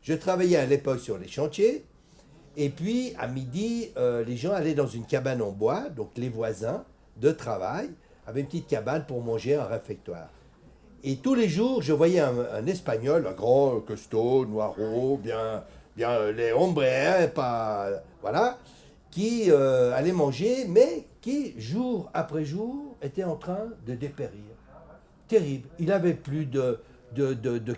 Je travaillais à l'époque sur les chantiers. Et puis, à midi, les gens allaient dans une cabane en bois, donc les voisins de travail avaient une petite cabane pour manger un réfectoire. Et tous les jours, je voyais un Espagnol, un grand costaud, noiro, bien les hombres, hein, pas, voilà, qui allait manger, mais qui, jour après jour, était en train de dépérir. Terrible. Il n'avait plus de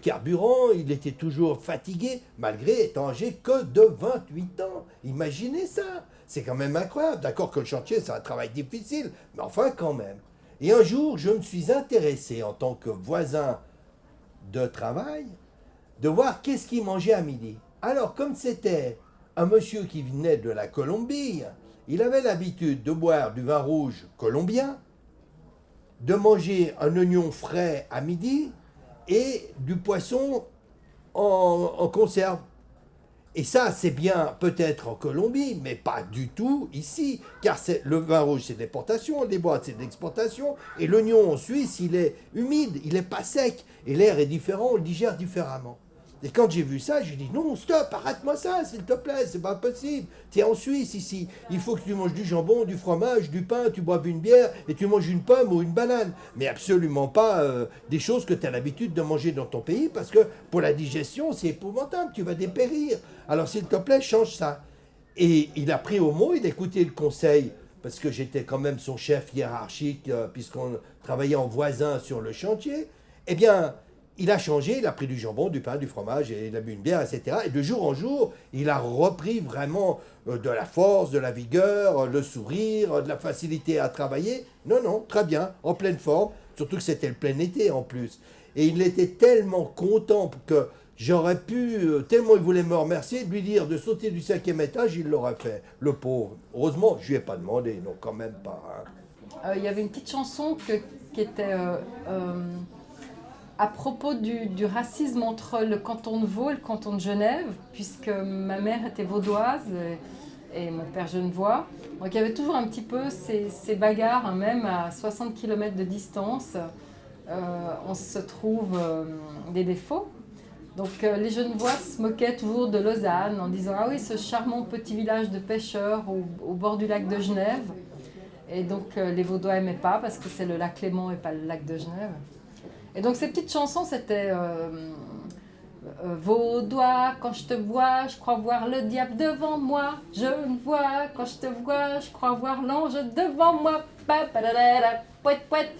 carburant, il était toujours fatigué, malgré étant âgé que de 28 ans. Imaginez ça. C'est quand même incroyable. D'accord que le chantier, c'est un travail difficile, mais enfin quand même. Et un jour, je me suis intéressé en tant que voisin de travail, de voir qu'est-ce qu'il mangeait à midi. Alors, comme c'était un monsieur qui venait de la Colombie, il avait l'habitude de boire du vin rouge colombien, de manger un oignon frais à midi et du poisson en conserve. Et ça, c'est bien peut-être en Colombie, mais pas du tout ici, car le vin rouge, c'est de l'importation, les boîtes, c'est de l'exportation, et l'oignon en Suisse, il est humide, il n'est pas sec, et l'air est différent, on le digère différemment. Et quand j'ai vu ça, j'ai dit non, stop, arrête-moi ça, s'il te plaît, c'est pas possible. Tu es en Suisse ici, il faut que tu manges du jambon, du fromage, du pain, tu boives une bière et tu manges une pomme ou une banane. Mais absolument pas des choses que tu as l'habitude de manger dans ton pays parce que pour la digestion, c'est épouvantable, tu vas dépérir. Alors s'il te plaît, change ça. Et il a pris au mot, il a écouté le conseil parce que j'étais quand même son chef hiérarchique puisqu'on travaillait en voisin sur le chantier. Eh bien, il a changé, il a pris du jambon, du pain, du fromage, et il a bu une bière, etc. Et de jour en jour, il a repris vraiment de la force, de la vigueur, le sourire, de la facilité à travailler. Non, non, très bien, en pleine forme, surtout que c'était le plein été en plus. Et il était tellement content que j'aurais pu, tellement il voulait me remercier, de lui dire de sauter du 5e étage, il l'aurait fait, le pauvre. Heureusement, je lui ai pas demandé, non, quand même pas. Hein. Il y avait une petite chanson qui était à propos du racisme entre le canton de Vaud et le canton de Genève, puisque ma mère était vaudoise et mon père genevois. Donc il y avait toujours un petit peu ces bagarres, hein, même à 60 km de distance, on se trouve des défauts. Donc les Genevois se moquaient toujours de Lausanne en disant « Ah oui, ce charmant petit village de pêcheurs au bord du lac de Genève ». Et donc les Vaudois n'aimaient pas parce que c'est le lac Léman et pas le lac de Genève. Et donc ces petites chansons, c'était Vaudois, quand je te vois, je crois voir le diable devant moi. Genevois, quand je te vois, je crois voir l'ange devant moi. Pa, pa, da, da, da, pouet, pouet.